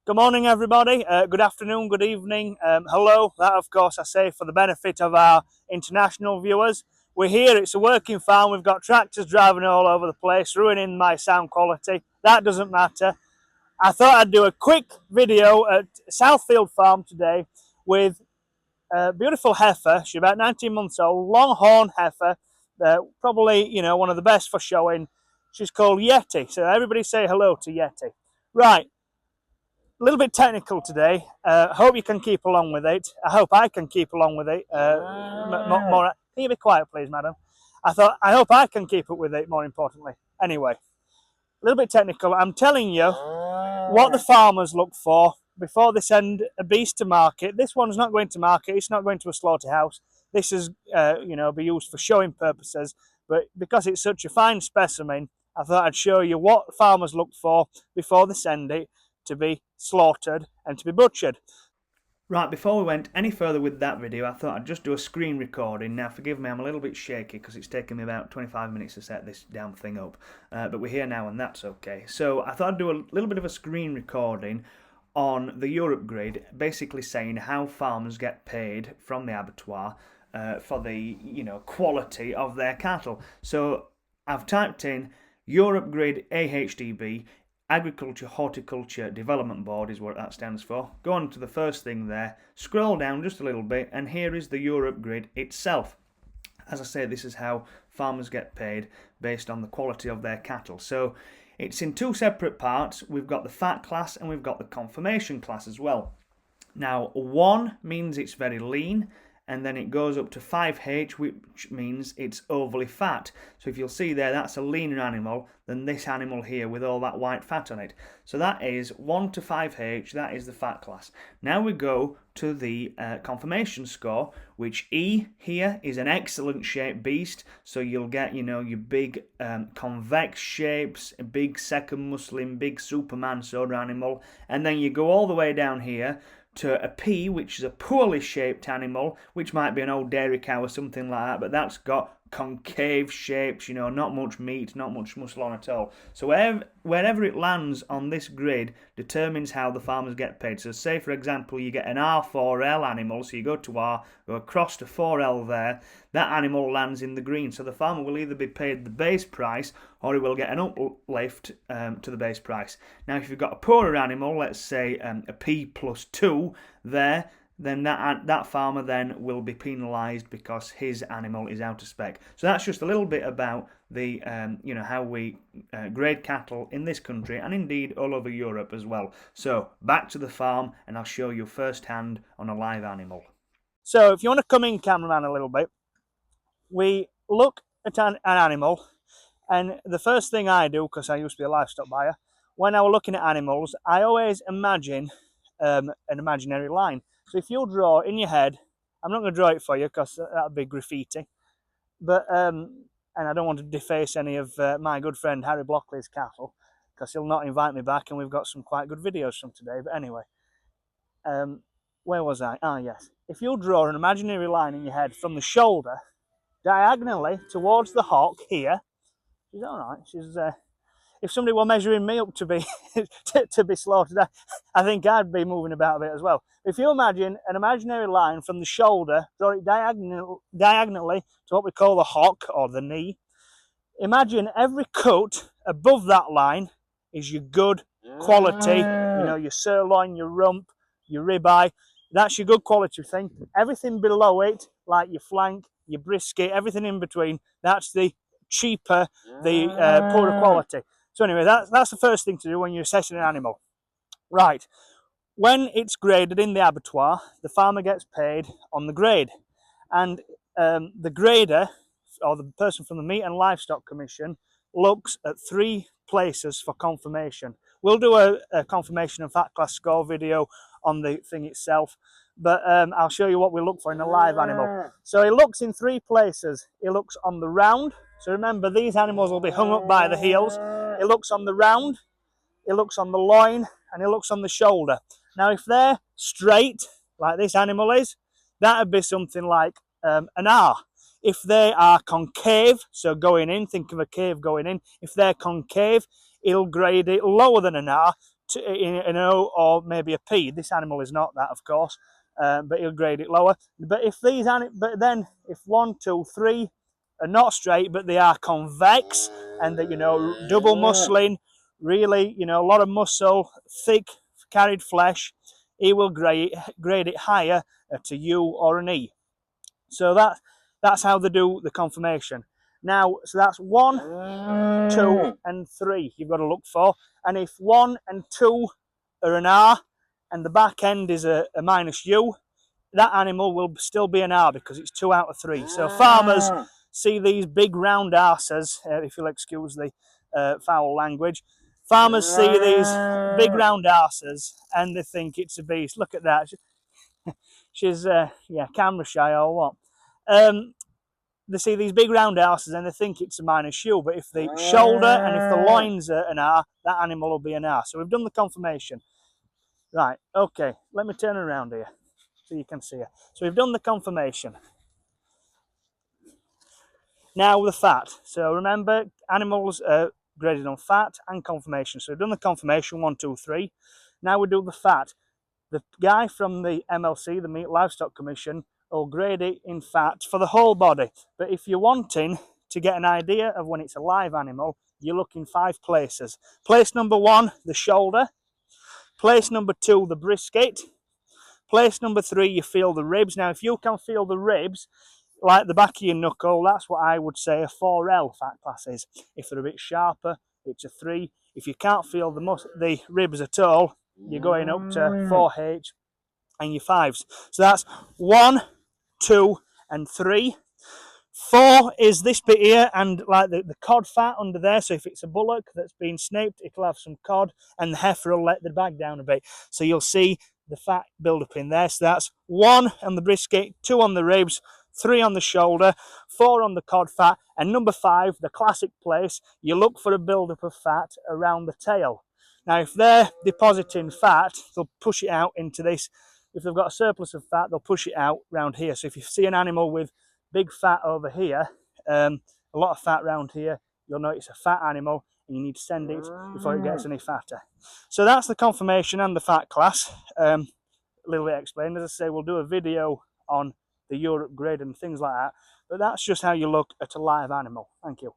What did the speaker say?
Good morning, everybody. Good afternoon, good evening. Hello. That, of course, I say for the benefit of our international viewers. We're here. It's a working farm. We've got tractors driving all over the place, ruining my sound quality. That doesn't matter. I thought I'd do a quick video at Southfield Farm today with a beautiful heifer. She's about 19 months old, longhorn heifer. Probably, one of the best for showing. She's called Yeti. So everybody say hello to Yeti. Right. A little bit technical today. Hope you can keep along with it. I hope I can keep along with it. More. Can you be quiet, please, madam? I hope I can keep up with it. More importantly, anyway, a little bit technical. I'm telling you what the farmers look for before they send a beast to market. This one's not going to market. It's not going to a slaughterhouse. This is, be used for showing purposes. But because it's such a fine specimen, I thought I'd show you what farmers look for before they send it to be slaughtered and to be butchered. Right, before we went any further with that video, I thought I'd just do a screen recording. Now, forgive me, I'm a little bit shaky because it's taken me about 25 minutes to set this damn thing up. But we're here now and that's okay. So I thought I'd do a little bit of a screen recording on the Europe grid, basically saying how farmers get paid from the abattoir for the quality of their cattle. So I've typed in Europe grid AHDB. Agriculture Horticulture Development Board is what that stands for. Go on to the first thing there, scroll down just a little bit, and here is the Europe grid itself. As I say, this is how farmers get paid based on the quality of their cattle. So it's in two separate parts. We've got the fat class and we've got the conformation class as well. Now, 1 means it's very lean, and then it goes up to 5H, which means it's overly fat. So if you'll see there, that's a leaner animal than this animal here with all that white fat on it. So that is 1 to 5H, that is the fat class. Now we go to the conformation score, which E here is an excellent shaped beast. So you'll get, your big convex shapes, a big second muslim, big Superman sort of animal. And then you go all the way down here to a P, which is a poorly shaped animal, which might be an old dairy cow or something like that, but that's got concave shapes, not much meat, not much muscle on at all. So wherever it lands on this grid determines how the farmers get paid. So say, for example, you get an R4L animal, so you go to R, go across to 4L there, that animal lands in the green. So the farmer will either be paid the base price or he will get an uplift to the base price. Now, if you've got a poorer animal, let's say a P plus 2 there, then that farmer then will be penalised because his animal is out of spec. So that's just a little bit about the how we grade cattle in this country and indeed all over Europe as well. So back to the farm and I'll show you firsthand on a live animal. So if you want to come in, cameraman, a little bit, we look at an animal, and the first thing I do, because I used to be a livestock buyer, when I was looking at animals, I always imagine an imaginary line. So if you draw in your head, I'm not going to draw it for you because that would be graffiti, but and I don't want to deface any of my good friend Harry Blockley's cattle because he'll not invite me back, and we've got some quite good videos from today. But anyway, where was I? Ah, yes. If you draw an imaginary line in your head from the shoulder diagonally towards the hock here, she's all right. She's if somebody were measuring me up to be to be slaughtered, I think I'd be moving about a bit as well. If you imagine an imaginary line from the shoulder, draw it diagonally to what we call the hock or the knee. Imagine every cut above that line is your good quality, your sirloin, your rump, your ribeye. That's your good quality thing. Everything below it, like your flank, your brisket, everything in between, that's the cheaper, the poorer quality. So anyway, that's the first thing to do when you're assessing an animal. Right, when it's graded in the abattoir, the farmer gets paid on the grade. And the grader, or the person from the Meat and Livestock Commission, looks at 3 places for confirmation. We'll do a confirmation and fat class score video on the thing itself, but I'll show you what we look for in a live animal. So he looks in 3 places. He looks on the round. So remember, these animals will be hung up by the heels. He looks on the round, he looks on the loin, and he looks on the shoulder. Now, if they're straight, like this animal is, that would be something like an R. If they are concave, so going in, think of a cave going in. If they're concave, he'll grade it lower than an R in an O or maybe a P. This animal is not that, of course, but he'll grade it lower. But if but then if 1, 2, 3 are not straight, but they are convex, and that double muscling, really a lot of muscle, thick carried flesh, he will grade it higher to U or an E. So that's how they do the confirmation. Now, so that's 1, 2, and 3 you've got to look for. And if 1 and 2 are an R and the back end is a minus U, that animal will still be an R because it's 2 out of 3. So farmers see these big round arses, if you'll excuse the foul language. Farmers see these big round arses and they think it's a beast. Look at that. She's camera shy or what? They see these big round arses and they think it's a minus shoe, but if the shoulder and if the loins are an R, that animal will be an R. So we've done the confirmation. Right, okay, let me turn around here so you can see her. So we've done the confirmation. Now the fat. So remember, animals are graded on fat and confirmation. So we've done the confirmation, 1, 2, 3. Now we do the fat. The guy from the MLC, the Meat Livestock Commission, will grade it in fat for the whole body. But if you're wanting to get an idea of when it's a live animal, you look in 5 places. Place number 1, the shoulder. Place number 2, the brisket. Place number 3, you feel the ribs. Now, if you can feel the ribs, like the back of your knuckle, that's what I would say a 4L fat class is. If they're a bit sharper, it's a 3. If you can't feel the ribs at all, you're going up to 4H and your 5s. So that's 1, 2, and 3. 4 is this bit here and like the cod fat under there. So if it's a bullock that's been snaped, it'll have some cod, and the heifer will let the bag down a bit. So you'll see the fat build up in there. So that's 1 on the brisket, 2 on the ribs, 3 on the shoulder, 4 on the cod fat, and number 5, the classic place, you look for a build up of fat around the tail. Now, if they're depositing fat, they'll push it out into this. If they've got a surplus of fat, they'll push it out around here. So if you see an animal with big fat over here, a lot of fat around here, you'll know it's a fat animal and you need to send it before it gets any fatter. So that's the confirmation and the fat class. A little bit explained. As I say, we'll do a video on the Europe grade and things like that. But that's just how you look at a live animal. Thank you.